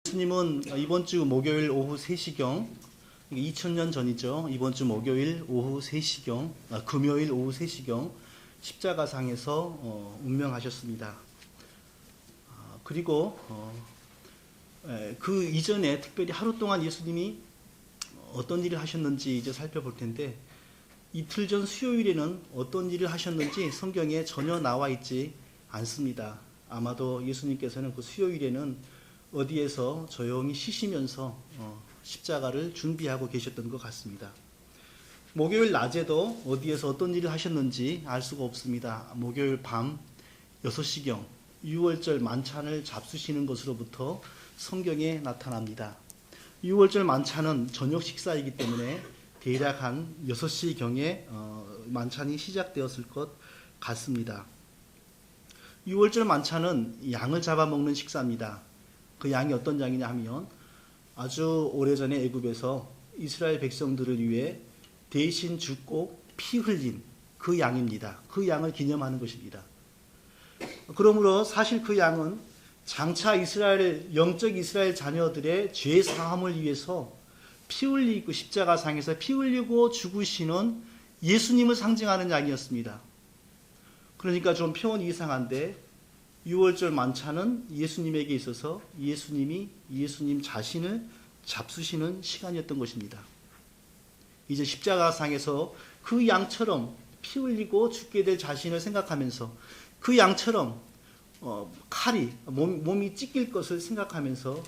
예수님은 이번 주 목요일 오후 3시경, 2000년 전이죠. 이번 주 목요일 오후 3시경, 금요일 오후 3시경 십자가상에서 운명하셨습니다. 그리고 그 이전에 특별히 하루 동안 예수님이 어떤 일을 하셨는지 이제 살펴볼 텐데, 이틀 전 수요일에는 어떤 일을 하셨는지 성경에 전혀 나와 있지 않습니다. 아마도 예수님께서는 그 수요일에는 어디에서 조용히 쉬시면서 십자가를 준비하고 계셨던 것 같습니다. 목요일 낮에도 어디에서 어떤 일을 하셨는지 알 수가 없습니다. 목요일 밤 6시경 유월절 만찬을 잡수시는 것으로부터 성경에 나타납니다. 유월절 만찬은 저녁 식사이기 때문에 대략 한 6시경에 만찬이 시작되었을 것 같습니다. 유월절 만찬은 양을 잡아먹는 식사입니다. 그 양이 어떤 양이냐 하면 아주 오래전에 애굽에서 이스라엘 백성들을 위해 대신 죽고 피 흘린 그 양입니다. 그 양을 기념하는 것입니다. 그러므로 사실 그 양은 장차 영적 이스라엘 자녀들의 죄 사함을 위해서 피 흘리고 십자가상에서 피 흘리고 죽으시는 예수님을 상징하는 양이었습니다. 그러니까 좀 표현이 이상한데, 유월절 만찬은 예수님에게 있어서 예수님이 예수님 자신을 잡수시는 시간이었던 것입니다. 이제 십자가상에서 그 양처럼 피 흘리고 죽게 될 자신을 생각하면서, 그 양처럼 칼이 몸이 찢길 것을 생각하면서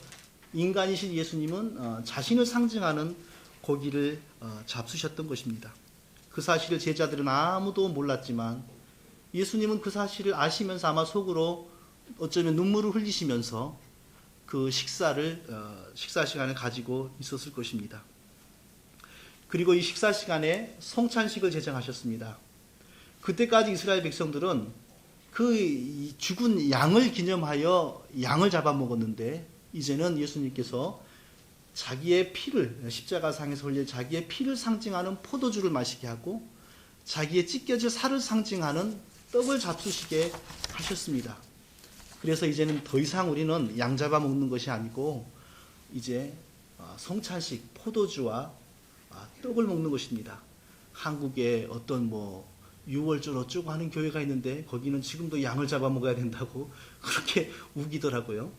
인간이신 예수님은 자신을 상징하는 고기를 잡수셨던 것입니다. 그 사실을 제자들은 아무도 몰랐지만 예수님은 그 사실을 아시면서 아마 속으로 어쩌면 눈물을 흘리시면서 그 식사 시간을 가지고 있었을 것입니다. 그리고 이 식사 시간에 성찬식을 제정하셨습니다. 그때까지 이스라엘 백성들은 그 죽은 양을 기념하여 양을 잡아먹었는데, 이제는 예수님께서 자기의 피를, 십자가상에서 흘릴 자기의 피를 상징하는 포도주를 마시게 하고 자기의 찢겨질 살을 상징하는 떡을 잡수시게 하셨습니다. 그래서 이제는 더 이상 우리는 양 잡아먹는 것이 아니고 이제 성찬식, 포도주와 떡을 먹는 것입니다. 한국에 어떤 유월절 어쩌고 하는 교회가 있는데 거기는 지금도 양을 잡아먹어야 된다고 그렇게 우기더라고요.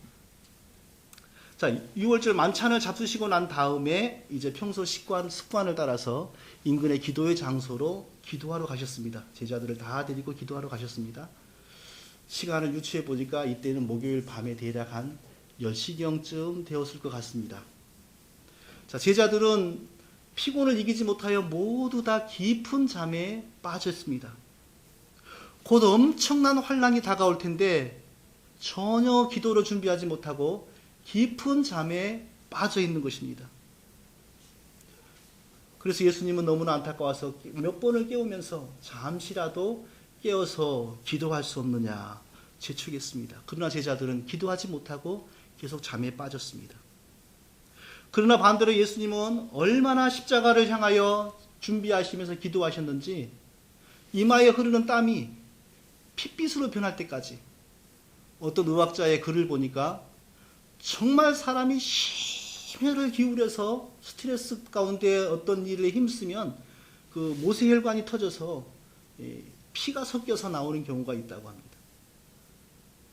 자, 유월절 만찬을 잡수시고 난 다음에 이제 평소 습관을 따라서 인근의 기도의 장소로 기도하러 가셨습니다. 제자들을 다 데리고 기도하러 가셨습니다. 시간을 유추해 보니까 이때는 목요일 밤에 대략 한 10시경쯤 되었을 것 같습니다. 자, 제자들은 피곤을 이기지 못하여 모두 다 깊은 잠에 빠졌습니다. 곧 엄청난 환란이 다가올 텐데 전혀 기도를 준비하지 못하고 깊은 잠에 빠져 있는 것입니다. 그래서 예수님은 너무나 안타까워서 몇 번을 깨우면서 잠시라도 깨어서 기도할 수 없느냐 재촉했습니다. 그러나 제자들은 기도하지 못하고 계속 잠에 빠졌습니다. 그러나 반대로 예수님은 얼마나 십자가를 향하여 준비하시면서 기도하셨는지 이마에 흐르는 땀이 핏빛으로 변할 때까지, 어떤 의학자의 글을 보니까 정말 사람이 심혈을 기울여서 스트레스 가운데 어떤 일에 힘쓰면 그 모세혈관이 터져서 피가 섞여서 나오는 경우가 있다고 합니다.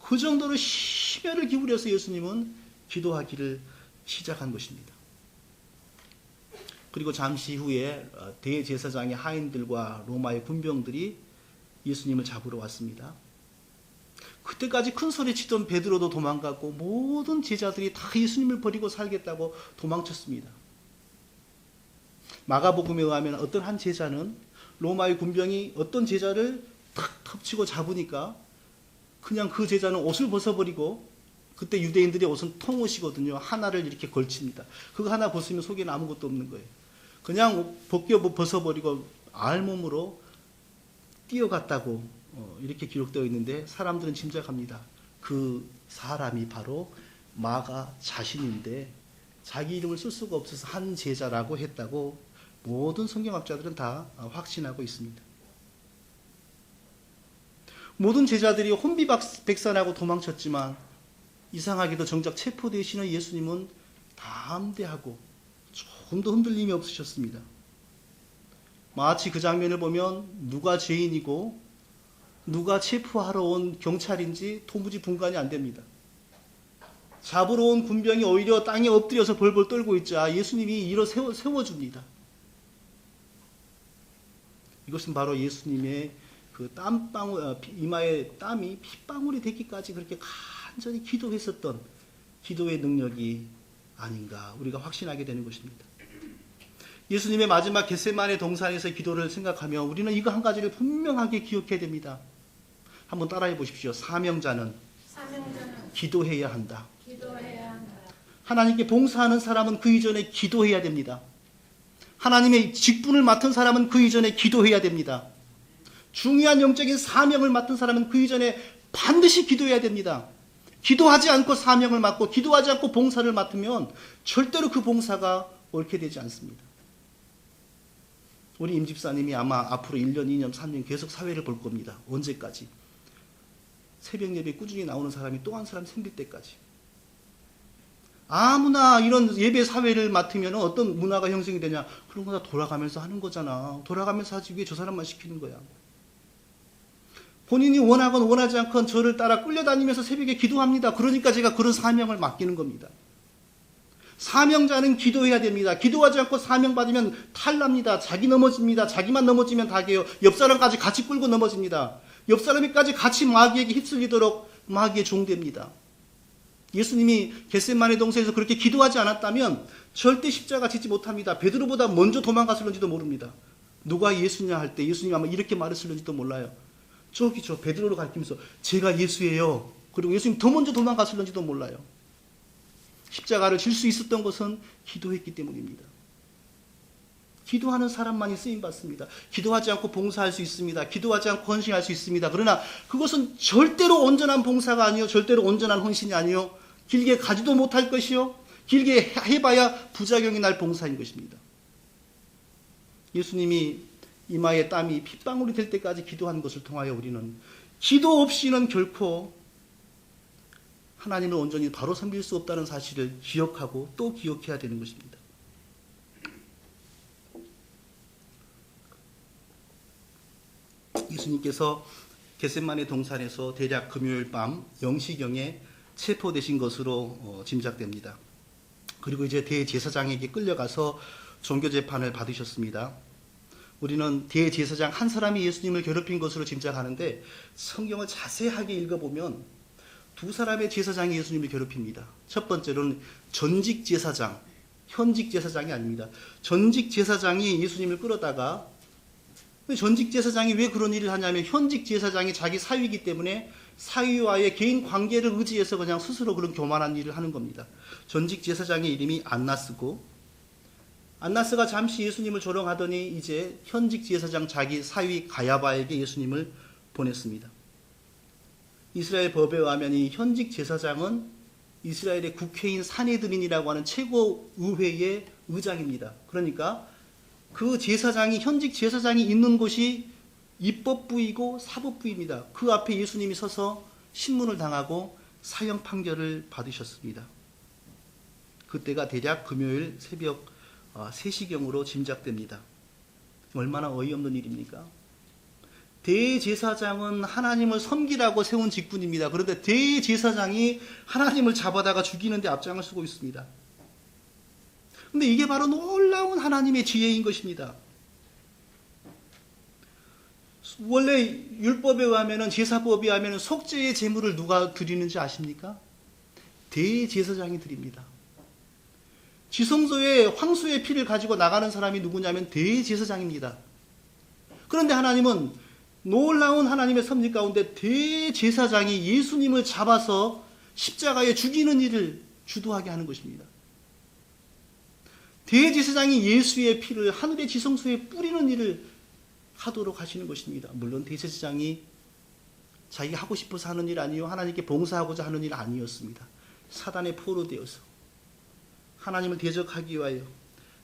그 정도로 심혈을 기울여서 예수님은 기도하기를 시작한 것입니다. 그리고 잠시 후에 대제사장의 하인들과 로마의 군병들이 예수님을 잡으러 왔습니다. 그때까지 큰 소리 치던 베드로도 도망갔고 모든 제자들이 다 예수님을 버리고 살겠다고 도망쳤습니다. 마가복음에 의하면 어떤 한 제자는 로마의 군병이 어떤 제자를 탁 덮치고 잡으니까 그냥 그 제자는 옷을 벗어버리고, 그때 유대인들의 옷은 통옷이거든요. 하나를 이렇게 걸칩니다. 그거 하나 벗으면 속에는 아무것도 없는 거예요. 그냥 벗어버리고 알몸으로 뛰어갔다고 이렇게 기록되어 있는데, 사람들은 짐작합니다. 그 사람이 바로 마가 자신인데 자기 이름을 쓸 수가 없어서 한 제자라고 했다고 모든 성경학자들은 다 확신하고 있습니다. 모든 제자들이 혼비백산하고 도망쳤지만 이상하게도 정작 체포되시는 예수님은 담대하고 조금도 흔들림이 없으셨습니다. 마치 그 장면을 보면 누가 죄인이고 누가 체포하러 온 경찰인지 도무지 분간이 안 됩니다. 잡으러 온 군병이 오히려 땅에 엎드려서 벌벌 떨고 있자 예수님이 일어 세워줍니다. 이것은 바로 예수님의 그 땀방울, 이마에 땀이 핏방울이 되기까지 그렇게 간절히 기도했었던 기도의 능력이 아닌가 우리가 확신하게 되는 것입니다. 예수님의 마지막 겟세마네 동산에서의 기도를 생각하며 우리는 이거 한 가지를 분명하게 기억해야 됩니다. 한번 따라해 보십시오. 사명자는 기도해야 한다. 하나님께 봉사하는 사람은 그 이전에 기도해야 됩니다. 하나님의 직분을 맡은 사람은 그 이전에 기도해야 됩니다. 중요한 영적인 사명을 맡은 사람은 그 이전에 반드시 기도해야 됩니다. 기도하지 않고 사명을 맡고 기도하지 않고 봉사를 맡으면 절대로 그 봉사가 옳게 되지 않습니다. 우리 임 집사님이 아마 앞으로 1년, 2년, 3년 계속 사회를 볼 겁니다. 언제까지? 새벽 예배 꾸준히 나오는 사람이 또 한 사람 생길 때까지. 아무나 이런 예배 사회를 맡으면 어떤 문화가 형성이 되냐? 그런 거 다 돌아가면서 하는 거잖아. 돌아가면서 하지 왜 저 사람만 시키는 거야? 본인이 원하건 원하지 않건 저를 따라 끌려다니면서 새벽에 기도합니다. 그러니까 제가 그런 사명을 맡기는 겁니다. 사명자는 기도해야 됩니다. 기도하지 않고 사명 받으면 탈납니다. 자기 넘어집니다. 자기만 넘어지면 다게요. 옆 사람까지 같이 끌고 넘어집니다. 옆 사람이까지 같이 마귀에게 휩쓸리도록 마귀의 종됩니다. 예수님이 겟세마네 동산에서 그렇게 기도하지 않았다면 절대 십자가 짓지 못합니다. 베드로보다 먼저 도망갔을런지도 모릅니다. 누가 예수냐 할 때 예수님이 아마 이렇게 말했을런지도 몰라요. 저기 저 베드로를 가리키면서 제가 예수예요. 그리고 예수님 더 먼저 도망갔을런지도 몰라요. 십자가를 질 수 있었던 것은 기도했기 때문입니다. 기도하는 사람만이 쓰임받습니다. 기도하지 않고 봉사할 수 있습니다. 기도하지 않고 헌신할 수 있습니다. 그러나 그것은 절대로 온전한 봉사가 아니요. 절대로 온전한 헌신이 아니요. 길게 가지도 못할 것이요. 길게 해봐야 부작용이 날 봉사인 것입니다. 예수님이 이마에 땀이 핏방울이 될 때까지 기도하는 것을 통하여 우리는 기도 없이는 결코 하나님을 온전히 바로 섬길 수 없다는 사실을 기억하고 또 기억해야 되는 것입니다. 예수님께서 겟세마네 동산에서 대략 금요일 밤 0시경에 체포되신 것으로 짐작됩니다. 그리고 이제 대제사장에게 끌려가서 종교재판을 받으셨습니다. 우리는 대제사장 한 사람이 예수님을 괴롭힌 것으로 짐작하는데 성경을 자세하게 읽어보면 두 사람의 제사장이 예수님을 괴롭힙니다. 첫 번째로는 전직 제사장, 현직 제사장이 아닙니다. 전직 제사장이 예수님을 끌어다가 전직 제사장이 왜 그런 일을 하냐면 현직 제사장이 자기 사위이기 때문에 사위와의 개인 관계를 의지해서 그냥 스스로 그런 교만한 일을 하는 겁니다. 전직 제사장의 이름이 안나스고 안나스가 잠시 예수님을 조롱하더니 이제 현직 제사장 자기 사위 가야바에게 예수님을 보냈습니다. 이스라엘 법에 의하면 이 현직 제사장은 이스라엘의 국회인 사네드린이라고 하는 최고 의회의 의장입니다. 그러니까 그 제사장이 현직 제사장이 있는 곳이 입법부이고 사법부입니다. 그 앞에 예수님이 서서 신문을 당하고 사형 판결을 받으셨습니다. 그때가 대략 금요일 새벽 3시경으로 짐작됩니다. 얼마나 어이없는 일입니까? 대제사장은 하나님을 섬기라고 세운 직분입니다. 그런데 대제사장이 하나님을 잡아다가 죽이는데 앞장을 서고 있습니다. 근데 이게 바로 놀라운 하나님의 지혜인 것입니다. 원래 율법에 의하면 제사법에 의하면 속죄의 제물을 누가 드리는지 아십니까? 대제사장이 드립니다. 지성소에 황소의 피를 가지고 나가는 사람이 누구냐면 대제사장입니다. 그런데 하나님은 놀라운 하나님의 섭리 가운데 대제사장이 예수님을 잡아서 십자가에 죽이는 일을 주도하게 하는 것입니다. 대제사장이 예수의 피를 하늘의 지성소에 뿌리는 일을 하도록 하시는 것입니다. 물론 대제사장이 자기가 하고 싶어서 하는 일 아니요 하나님께 봉사하고자 하는 일 아니었습니다. 사단의 포로 되어서 하나님을 대적하기 위하여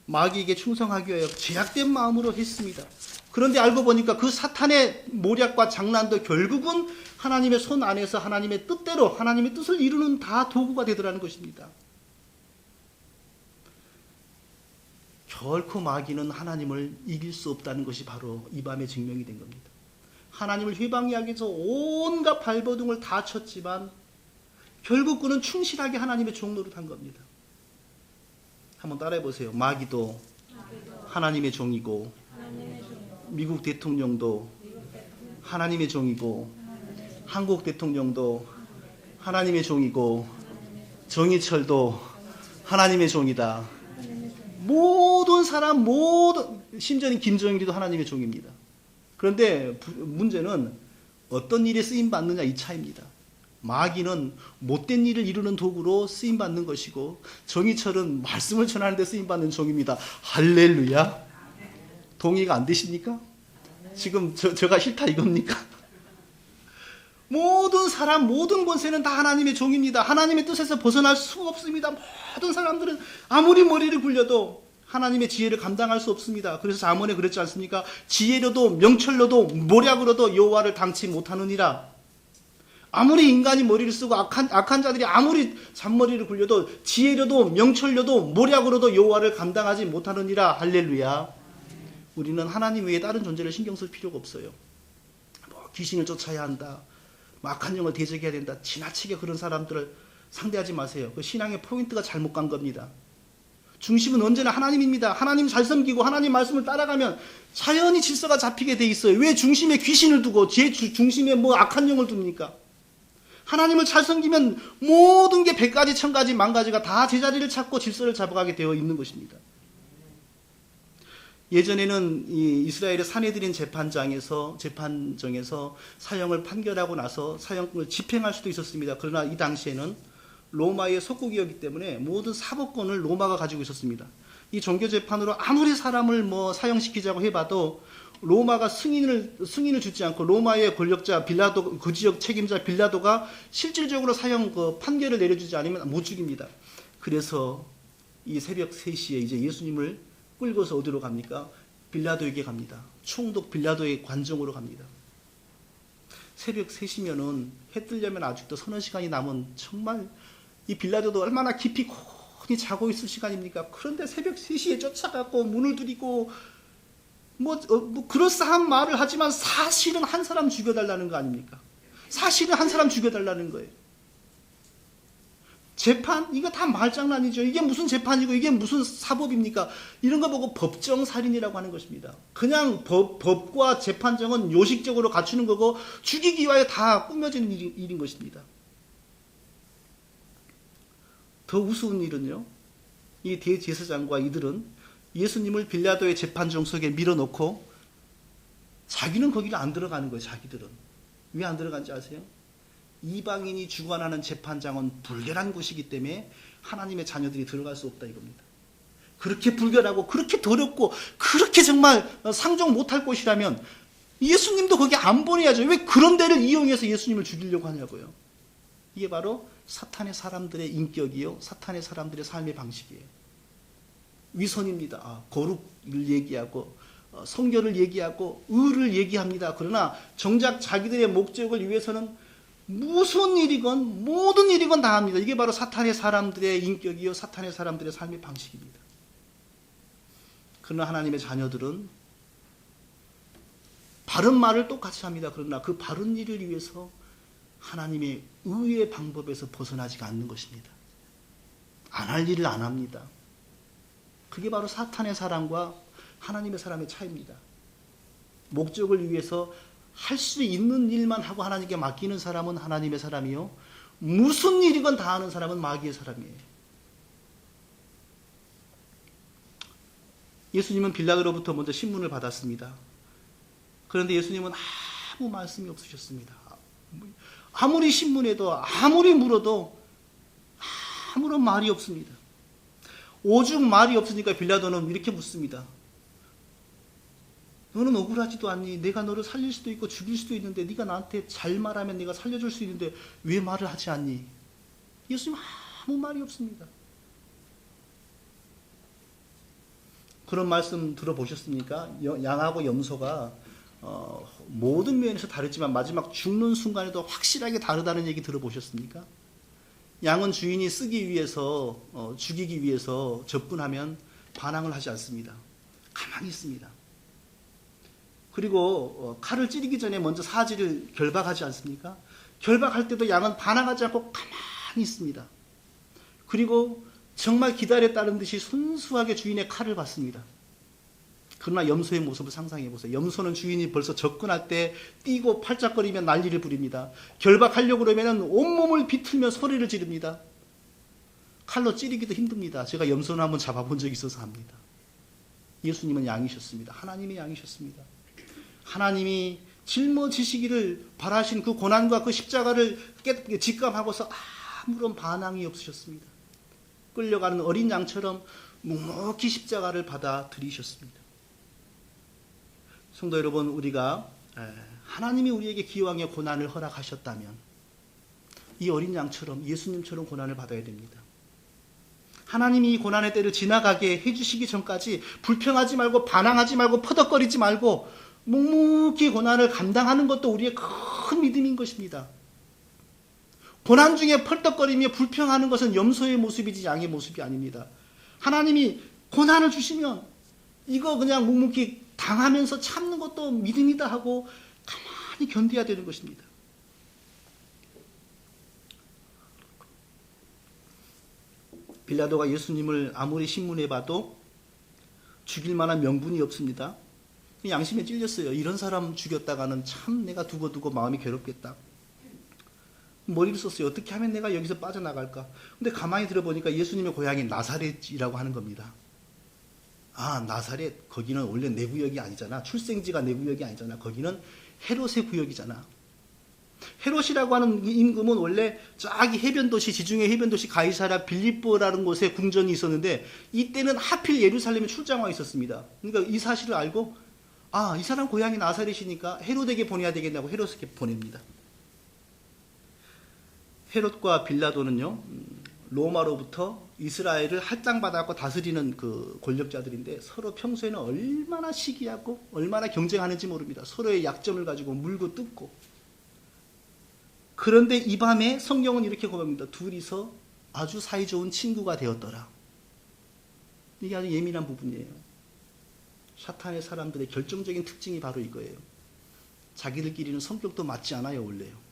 마귀에게 충성하기 위하여 제약된 마음으로 했습니다. 그런데 알고 보니까 그 사탄의 모략과 장난도 결국은 하나님의 손 안에서 하나님의 뜻대로 하나님의 뜻을 이루는 다 도구가 되더라는 것입니다. 결코 마귀는 하나님을 이길 수 없다는 것이 바로 이 밤에 증명이 된 겁니다. 하나님을 회방하기 위해서 온갖 발버둥을 다 쳤지만 결국 그는 충실하게 하나님의 종노릇 한 겁니다. 한번 따라해 보세요. 마귀도 하나님의 종이고 미국 대통령도 하나님의 종이고 한국 대통령도 하나님의 종이고 정의철도 하나님의 종이다. 모든 사람 심지어는 김정일이도 하나님의 종입니다. 그런데 문제는 어떤 일에 쓰임받느냐 이 차이입니다. 마귀는 못된 일을 이루는 도구로 쓰임받는 것이고 정의철은 말씀을 전하는 데 쓰임받는 종입니다. 할렐루야. 동의가 안 되십니까? 지금 제가 싫다 이겁니까? 모든 사람, 모든 권세는 다 하나님의 종입니다. 하나님의 뜻에서 벗어날 수가 없습니다. 모든 사람들은 아무리 머리를 굴려도 하나님의 지혜를 감당할 수 없습니다. 그래서 잠언에 그랬지 않습니까? 지혜로도 명철로도 모략으로도 여호와를 당치 못하느니라. 아무리 인간이 머리를 쓰고 악한 자들이 아무리 잔머리를 굴려도 지혜로도 명철로도 모략으로도 여호와를 감당하지 못하느니라. 할렐루야. 우리는 하나님 외에 다른 존재를 신경 쓸 필요가 없어요. 귀신을 쫓아야 한다. 악한 영을 대적해야 된다. 지나치게 그런 사람들을 상대하지 마세요. 그 신앙의 포인트가 잘못 간 겁니다. 중심은 언제나 하나님입니다. 하나님 잘 섬기고 하나님 말씀을 따라가면 자연히 질서가 잡히게 돼 있어요. 왜 중심에 귀신을 두고 제 중심에 악한 영을 둡니까? 하나님을 잘 섬기면 모든 게 100가지, 1000가지, 10,000가지가 다 제자리를 찾고 질서를 잡아가게 되어 있는 것입니다. 예전에는 이 이스라엘의 사내들인 재판정에서 사형을 판결하고 나서 사형을 집행할 수도 있었습니다. 그러나 이 당시에는 로마의 속국이었기 때문에 모든 사법권을 로마가 가지고 있었습니다. 이 종교재판으로 아무리 사람을 사형시키자고 해봐도 로마가 승인을 주지 않고 로마의 권력자 빌라도, 그 지역 책임자 빌라도가 실질적으로 사형 판결을 내려주지 않으면 못 죽입니다. 그래서 이 새벽 3시에 이제 예수님을 끌고서 어디로 갑니까? 빌라도에게 갑니다. 총독 빌라도의 관정으로 갑니다. 새벽 3시면은 해 뜨려면 아직도 서너 시간이 남은 정말 이 빌라도도 얼마나 깊이 고니 자고 있을 시간입니까? 그런데 새벽 3시에 쫓아가고 문을 두드리고 그럴싸한 말을 하지만 사실은 한 사람 죽여달라는 거 아닙니까? 사실은 한 사람 죽여달라는 거예요. 재판? 이거 다 말장난이죠. 이게 무슨 재판이고 이게 무슨 사법입니까? 이런 거 보고 법정살인이라고 하는 것입니다. 그냥 법과 재판정은 요식적으로 갖추는 거고 죽이기 위하여 다 꾸며지는 일인 것입니다. 더 우스운 일은요. 이 대제사장과 이들은 예수님을 빌라도의 재판정 속에 밀어넣고 자기는 거기를 안 들어가는 거예요. 자기들은. 왜 안 들어간지 아세요? 이방인이 주관하는 재판장은 불결한 곳이기 때문에 하나님의 자녀들이 들어갈 수 없다 이겁니다. 그렇게 불결하고 그렇게 더럽고 그렇게 정말 상종 못할 곳이라면 예수님도 거기 안 보내야죠. 왜 그런 데를 이용해서 예수님을 죽이려고 하냐고요. 이게 바로 사탄의 사람들의 인격이요, 사탄의 사람들의 삶의 방식이에요. 위선입니다. 거룩을 얘기하고 성결을 얘기하고 의를 얘기합니다. 그러나 정작 자기들의 목적을 위해서는 무슨 일이건 모든 일이건 다 합니다. 이게 바로 사탄의 사람들의 인격이요, 사탄의 사람들의 삶의 방식입니다. 그러나 하나님의 자녀들은 바른 말을 똑같이 합니다. 그러나 그 바른 일을 위해서 하나님의 의의 방법에서 벗어나지가 않는 것입니다. 안 할 일을 안 합니다. 그게 바로 사탄의 사람과 하나님의 사람의 차이입니다. 목적을 위해서 할 수 있는 일만 하고 하나님께 맡기는 사람은 하나님의 사람이요, 무슨 일이건 다 하는 사람은 마귀의 사람이에요. 예수님은 빌라도로부터 먼저 신문을 받았습니다. 그런데 예수님은 아무 말씀이 없으셨습니다. 아무리 신문해도 아무리 물어도 아무런 말이 없습니다. 오죽 말이 없으니까 빌라도는 이렇게 묻습니다. 너는 억울하지도 않니? 내가 너를 살릴 수도 있고 죽일 수도 있는데 네가 나한테 잘 말하면 내가 살려줄 수 있는데 왜 말을 하지 않니? 예수님 아무 말이 없습니다. 그런 말씀 들어보셨습니까? 양하고 염소가 모든 면에서 다르지만 마지막 죽는 순간에도 확실하게 다르다는 얘기 들어보셨습니까? 양은 주인이 쓰기 위해서 죽이기 위해서 접근하면 반항을 하지 않습니다. 가만히 있습니다. 그리고 칼을 찌르기 전에 먼저 사지를 결박하지 않습니까? 결박할 때도 양은 반항하지 않고 가만히 있습니다. 그리고 정말 기다렸다는 듯이 순수하게 주인의 칼을 받습니다. 그러나 염소의 모습을 상상해 보세요. 염소는 주인이 벌써 접근할 때 뛰고 팔짝거리며 난리를 부립니다. 결박하려고 그러면 온몸을 비틀며 소리를 지릅니다. 칼로 찌르기도 힘듭니다. 제가 염소는 한번 잡아본 적이 있어서 합니다. 예수님은 양이셨습니다. 하나님의 양이셨습니다. 하나님이 짊어지시기를 바라신 그 고난과 그 십자가를 직감하고서 아무런 반항이 없으셨습니다. 끌려가는 어린 양처럼 묵묵히 십자가를 받아들이셨습니다. 성도 여러분, 우리가 하나님이 우리에게 기왕의 고난을 허락하셨다면 이 어린 양처럼 예수님처럼 고난을 받아야 됩니다. 하나님이 이 고난의 때를 지나가게 해주시기 전까지 불평하지 말고 반항하지 말고 퍼덕거리지 말고 묵묵히 고난을 감당하는 것도 우리의 큰 믿음인 것입니다. 고난 중에 펄떡거리며 불평하는 것은 염소의 모습이지 양의 모습이 아닙니다. 하나님이 고난을 주시면 이거 그냥 묵묵히 당하면서 참는 것도 믿음이다 하고 가만히 견뎌야 되는 것입니다. 빌라도가 예수님을 아무리 신문해봐도 죽일 만한 명분이 없습니다. 양심에 찔렸어요. 이런 사람 죽였다가는 참 내가 두고 마음이 괴롭겠다. 머리를 썼어요. 어떻게 하면 내가 여기서 빠져나갈까? 근데 가만히 들어보니까 예수님의 고향이 나사렛이라고 하는 겁니다. 아, 나사렛, 거기는 원래 내 구역이 아니잖아. 출생지가 내 구역이 아니잖아. 거기는 헤롯의 구역이잖아. 헤롯이라고 하는 임금은 원래 저기 해변도시, 지중해 해변도시 가이사랴 빌립보라는 곳에 궁전이 있었는데 이때는 하필 예루살렘에 출장와 있었습니다. 그러니까 이 사실을 알고 이 사람 고향이 나사렛이니까 헤롯에게 보내야 되겠냐고 헤롯에게 보냅니다. 헤롯과 빌라도는요, 로마로부터 이스라엘을 할당받았고 다스리는 그 권력자들인데 서로 평소에는 얼마나 시기하고 얼마나 경쟁하는지 모릅니다. 서로의 약점을 가지고 물고 뜯고. 그런데 이 밤에 성경은 이렇게 고백합니다. 둘이서 아주 사이좋은 친구가 되었더라. 이게 아주 예민한 부분이에요. 사탄의 사람들의 결정적인 특징이 바로 이거예요. 자기들끼리는 성격도 맞지 않아요, 원래요.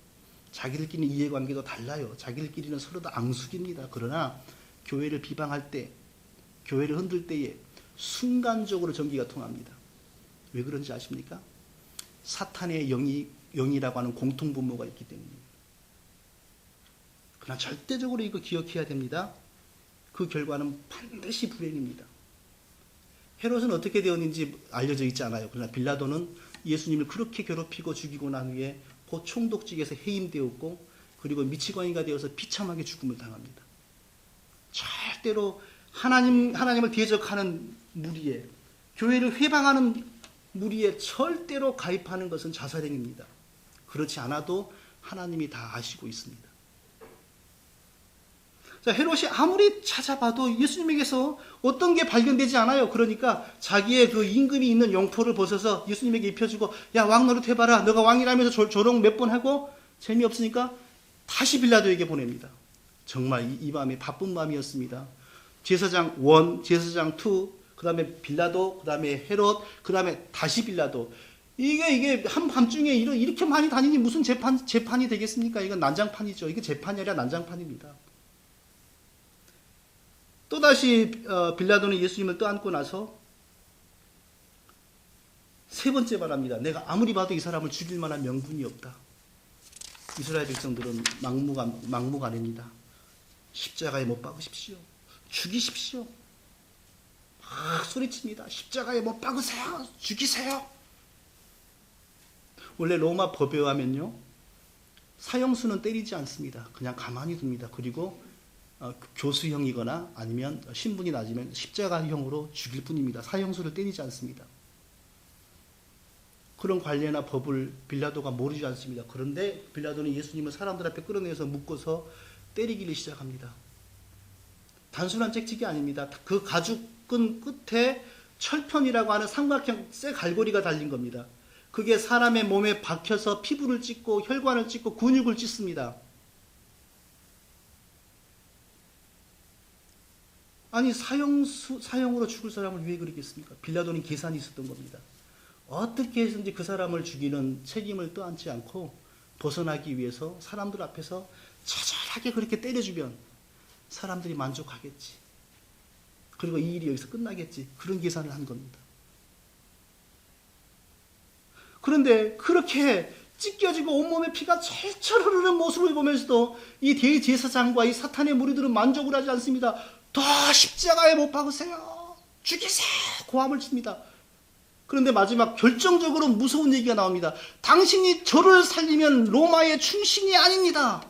자기들끼리는 이해관계도 달라요. 자기들끼리는 서로 다 앙숙입니다. 그러나 교회를 비방할 때, 교회를 흔들 때에 순간적으로 전기가 통합니다. 왜 그런지 아십니까? 사탄의 영이라고 하는 공통분모가 있기 때문입니다. 그러나 절대적으로 이거 기억해야 됩니다. 그 결과는 반드시 불행입니다. 헤롯은 어떻게 되었는지 알려져 있지 않아요. 그러나 빌라도는 예수님을 그렇게 괴롭히고 죽이고 난 후에 곧 총독직에서 해임되었고 그리고 미치광이가 되어서 비참하게 죽음을 당합니다. 절대로 하나님을 대적하는 무리에, 교회를 회방하는 무리에 절대로 가입하는 것은 자살행위입니다. 그렇지 않아도 하나님이 다 아시고 있습니다. 자, 헤롯이 아무리 찾아봐도 예수님에게서 어떤 게 발견되지 않아요. 그러니까 자기의 그 임금이 있는 용포를 벗어서 예수님에게 입혀주고, 야, 왕 노릇 해봐라. 너가 왕이라면서 조롱 몇 번 하고 재미없으니까 다시 빌라도에게 보냅니다. 정말 이 밤이 바쁜 밤이었습니다. 제사장 1, 제사장 2, 그 다음에 빌라도, 그 다음에 헤롯, 그 다음에 다시 빌라도. 이게 한밤중에 이렇게 많이 다니니 무슨 재판이 되겠습니까? 이건 난장판이죠. 이게 재판이 아니라 난장판입니다. 또다시 빌라도는 예수님을 떠안고 나서 세 번째 말합니다. 내가 아무리 봐도 이 사람을 죽일 만한 명분이 없다. 이스라엘 백성들은 막무가내입니다. 십자가에 못 박으십시오. 죽이십시오. 막 소리칩니다. 십자가에 못 박으세요. 죽이세요. 원래 로마 법에 의하면요, 사형수는 때리지 않습니다. 그냥 가만히 둡니다. 그리고 교수형이거나 아니면 신분이 낮으면 십자가형으로 죽일 뿐입니다. 사형수를 때리지 않습니다. 그런 관례나 법을 빌라도가 모르지 않습니다. 그런데 빌라도는 예수님을 사람들 앞에 끌어내서 묶어서 때리기를 시작합니다. 단순한 잭찍이 아닙니다. 그 가죽끈 끝에 철편이라고 하는 삼각형 쇠 갈고리가 달린 겁니다. 그게 사람의 몸에 박혀서 피부를 찢고 혈관을 찢고 근육을 찢습니다. 아니 사형으로 죽을 사람을 왜 그러겠습니까? 빌라도는 계산이 있었던 겁니다. 어떻게 해서든지 그 사람을 죽이는 책임을 떠안지 않고 벗어나기 위해서 사람들 앞에서 처절하게 그렇게 때려주면 사람들이 만족하겠지. 그리고 이 일이 여기서 끝나겠지. 그런 계산을 한 겁니다. 그런데 그렇게 찢겨지고 온몸에 피가 철철 흐르는 모습을 보면서도 이 대제사장과 이 사탄의 무리들은 만족을 하지 않습니다. 더 십자가에 못 박으세요. 죽이세요. 고함을 칩니다. 그런데 마지막 결정적으로 무서운 얘기가 나옵니다. 당신이 저를 살리면 로마의 충신이 아닙니다.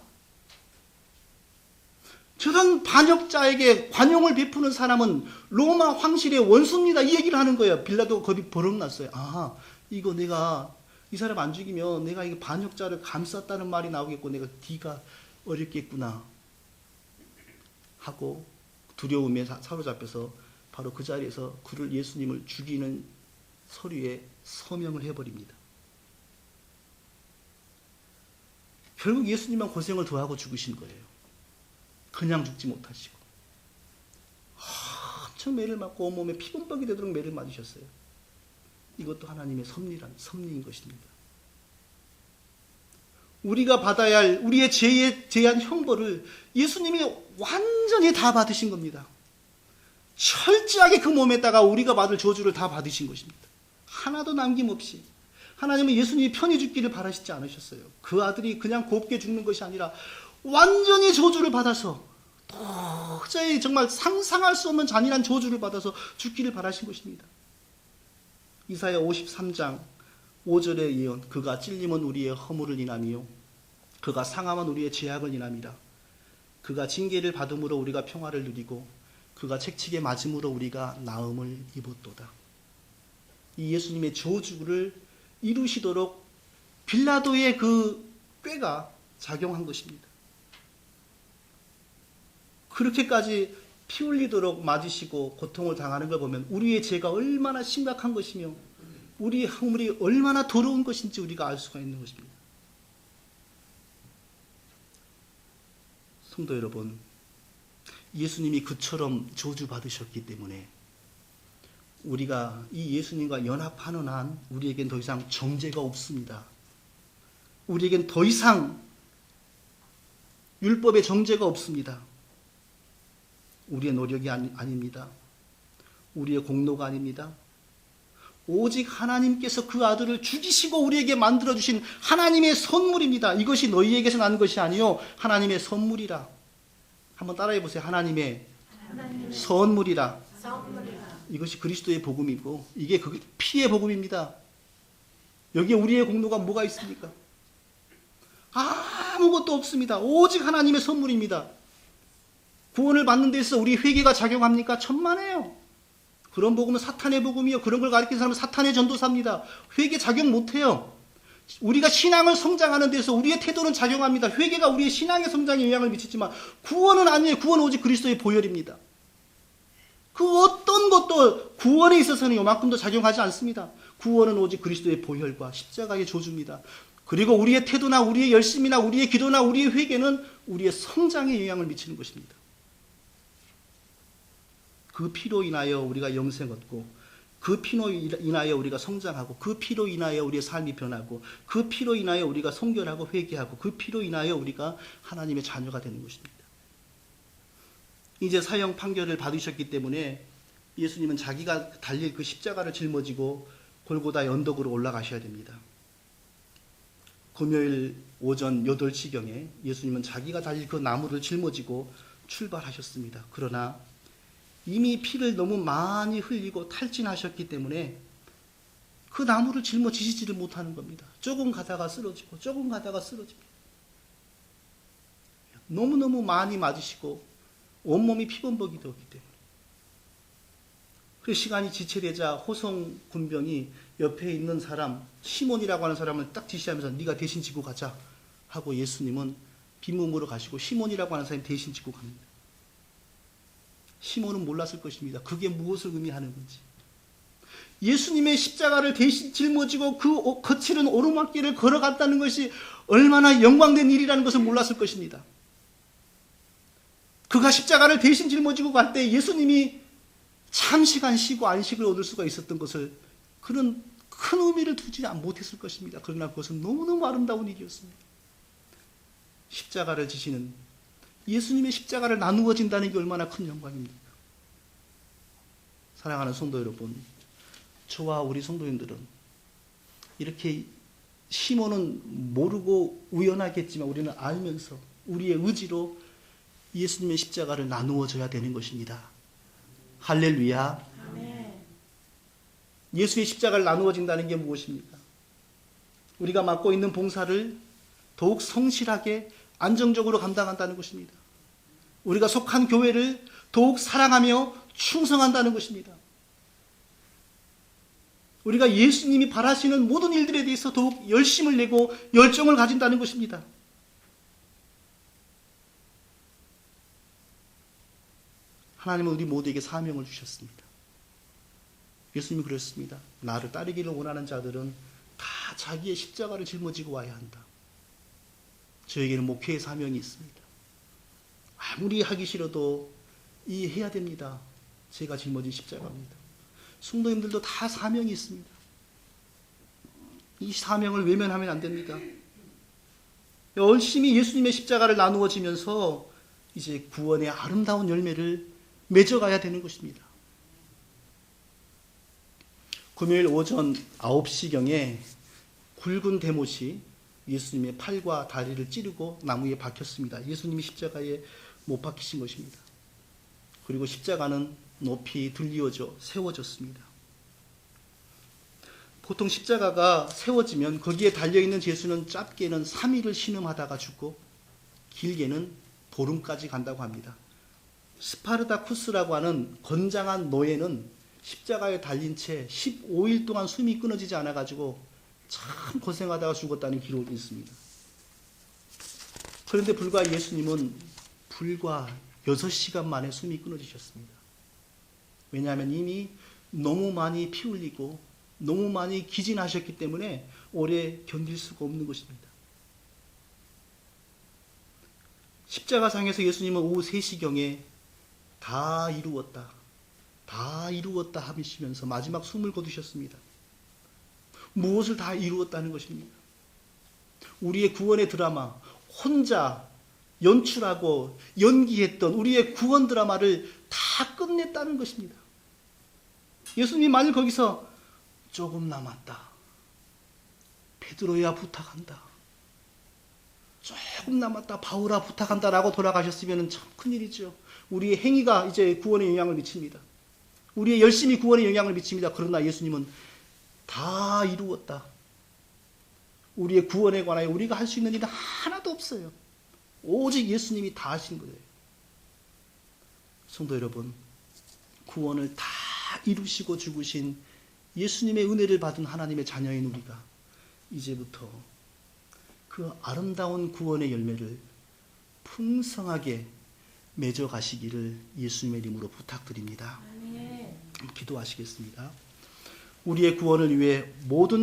저런 반역자에게 관용을 베푸는 사람은 로마 황실의 원수입니다. 이 얘기를 하는 거예요. 빌라도가 겁이 버럭 났어요. 아, 이거 내가 이 사람 안 죽이면 내가 이 반역자를 감쌌다는 말이 나오겠고 내가 뒤가 어렵겠구나 하고 두려움에 사로잡혀서 바로 그 자리에서 그를 예수님을 죽이는 서류에 서명을 해버립니다. 결국 예수님만 고생을 더하고 죽으신 거예요. 그냥 죽지 못하시고 엄청 매를 맞고 온몸에 피범벅이 되도록 매를 맞으셨어요. 이것도 하나님의 섭리인 것입니다. 우리가 받아야 할 우리의 죄에 대한 형벌을 예수님이 완전히 다 받으신 겁니다. 철저하게 그 몸에다가 우리가 받을 저주를 다 받으신 것입니다. 하나도 남김없이. 하나님은 예수님이 편히 죽기를 바라시지 않으셨어요. 그 아들이 그냥 곱게 죽는 것이 아니라 완전히 저주를 받아서 도저히 정말 상상할 수 없는 잔인한 저주를 받아서 죽기를 바라신 것입니다. 이사야 53장 5절의 예언. 그가 찔림은 우리의 허물을 인함이요 그가 상함은 우리의 죄악을 인함이라. 그가 징계를 받음으로 우리가 평화를 누리고 그가 책찍에 맞음으로 우리가 나음을 입었도다. 이 예수님의 저주를 이루시도록 빌라도의 그 꾀가 작용한 것입니다. 그렇게까지 피 흘리도록 맞으시고 고통을 당하는 걸 보면 우리의 죄가 얼마나 심각한 것이며 우리의 허물이 얼마나 더러운 것인지 우리가 알 수가 있는 것입니다. 성도 여러분, 예수님이 그처럼 저주받으셨기 때문에 우리가 이 예수님과 연합하는 한 우리에겐 더 이상 정죄가 없습니다. 우리에겐 더 이상 율법의 정죄가 없습니다. 우리의 노력이 아닙니다. 우리의 공로가 아닙니다. 오직 하나님께서 그 아들을 죽이시고 우리에게 만들어주신 하나님의 선물입니다. 이것이 너희에게서 난 것이 아니요 하나님의 선물이라. 한번 따라해 보세요. 하나님의 선물이라. 이것이 그리스도의 복음이고 이게 그 피의 복음입니다. 여기에 우리의 공로가 뭐가 있습니까? 아무것도 없습니다. 오직 하나님의 선물입니다. 구원을 받는 데 있어서 우리 회개가 작용합니까? 천만에요. 그런 복음은 사탄의 복음이요. 그런 걸 가르치는 사람은 사탄의 전도사입니다. 회개 작용 못해요. 우리가 신앙을 성장하는 데서 우리의 태도는 작용합니다. 회개가 우리의 신앙의 성장에 영향을 미치지만 구원은 아니에요. 구원은 오직 그리스도의 보혈입니다. 그 어떤 것도 구원에 있어서는 요만큼도 작용하지 않습니다. 구원은 오직 그리스도의 보혈과 십자가의 저주입니다. 그리고 우리의 태도나 우리의 열심이나 우리의 기도나 우리의 회개는 우리의 성장에 영향을 미치는 것입니다. 그 피로 인하여 우리가 영생 얻고 그 피로 인하여 우리가 성장하고 그 피로 인하여 우리의 삶이 변하고 그 피로 인하여 우리가 성결하고 회개하고 그 피로 인하여 우리가 하나님의 자녀가 되는 것입니다. 이제 사형 판결을 받으셨기 때문에 예수님은 자기가 달릴 그 십자가를 짊어지고 골고다의 언덕으로 올라가셔야 됩니다. 금요일 오전 8시경에 예수님은 자기가 달릴 그 나무를 짊어지고 출발하셨습니다. 그러나 이미 피를 너무 많이 흘리고 탈진하셨기 때문에 그 나무를 짊어지지를 못하는 겁니다. 조금 가다가 쓰러지고 조금 가다가 쓰러집니다. 너무너무 많이 맞으시고 온몸이 피범벅이 되었기 때문에. 그 시간이 지체되자 호성 군병이 옆에 있는 사람 시몬이라고 하는 사람을 딱 지시하면서 네가 대신 지고 가자 하고 예수님은 빈몸으로 가시고 시몬이라고 하는 사람이 대신 지고 갑니다. 시몬은 몰랐을 것입니다. 그게 무엇을 의미하는 건지. 예수님의 십자가를 대신 짊어지고 그 거칠은 오르막길을 걸어갔다는 것이 얼마나 영광된 일이라는 것을 몰랐을 것입니다. 그가 십자가를 대신 짊어지고 갈 때 예수님이 잠시간 쉬고 안식을 얻을 수가 있었던 것을 그는 큰 의미를 두지 못했을 것입니다. 그러나 그것은 너무너무 아름다운 일이었습니다. 십자가를 지시는 예수님의 십자가를 나누어진다는 게 얼마나 큰 영광입니까? 사랑하는 성도 여러분, 저와 우리 성도님들은 이렇게 시몬은 모르고 우연하게 했지만 우리는 알면서 우리의 의지로 예수님의 십자가를 나누어져야 되는 것입니다. 할렐루야. 아멘. 예수의 십자가를 나누어진다는 게 무엇입니까? 우리가 맡고 있는 봉사를 더욱 성실하게 안정적으로 감당한다는 것입니다. 우리가 속한 교회를 더욱 사랑하며 충성한다는 것입니다. 우리가 예수님이 바라시는 모든 일들에 대해서 더욱 열심을 내고 열정을 가진다는 것입니다. 하나님은 우리 모두에게 사명을 주셨습니다. 예수님이 그랬습니다. 나를 따르기를 원하는 자들은 다 자기의 십자가를 짊어지고 와야 한다. 저에게는 목회의 사명이 있습니다. 아무리 하기 싫어도 이해해야 됩니다. 제가 짊어진 십자가입니다. 성도님들도 다 사명이 있습니다. 이 사명을 외면하면 안 됩니다. 열심히 예수님의 십자가를 나누어지면서 이제 구원의 아름다운 열매를 맺어가야 되는 것입니다. 금요일 오전 9시경에 굵은 대못이 예수님의 팔과 다리를 찌르고 나무에 박혔습니다. 예수님이 십자가에 못 박히신 것입니다. 그리고 십자가는 높이 들리어져 세워졌습니다. 보통 십자가가 세워지면 거기에 달려있는 예수는 짧게는 3일을 신음하다가 죽고 길게는 보름까지 간다고 합니다. 스파르다쿠스라고 하는 건장한 노예는 십자가에 달린 채 15일 동안 숨이 끊어지지 않아가지고 참 고생하다가 죽었다는 기록이 있습니다. 그런데 불과 예수님은 불과 6시간 만에 숨이 끊어지셨습니다. 왜냐하면 이미 너무 많이 피 흘리고 너무 많이 기진하셨기 때문에 오래 견딜 수가 없는 것입니다. 십자가상에서 예수님은 오후 3시경에 다 이루었다 하시면서 마지막 숨을 거두셨습니다. 무엇을 다 이루었다는 것입니까? 우리의 구원의 드라마, 혼자 연출하고 연기했던 우리의 구원 드라마를 다 끝냈다는 것입니다. 예수님이 만일 거기서 조금 남았다, 베드로야 부탁한다, 조금 남았다, 바울아 부탁한다라고 돌아가셨으면 참 큰일이죠. 우리의 행위가 이제 구원에 영향을 미칩니다. 우리의 열심이 구원에 영향을 미칩니다. 그러나 예수님은 다 이루었다. 우리의 구원에 관하여 우리가 할 수 있는 일은 하나도 없어요. 오직 예수님이 다 하신 거예요. 성도 여러분, 구원을 다 이루시고 죽으신 예수님의 은혜를 받은 하나님의 자녀인 우리가 이제부터 그 아름다운 구원의 열매를 풍성하게 맺어 가시기를 예수님의 이름으로 부탁드립니다. 아멘. 기도하시겠습니다. 우리의 구원을 위해 모든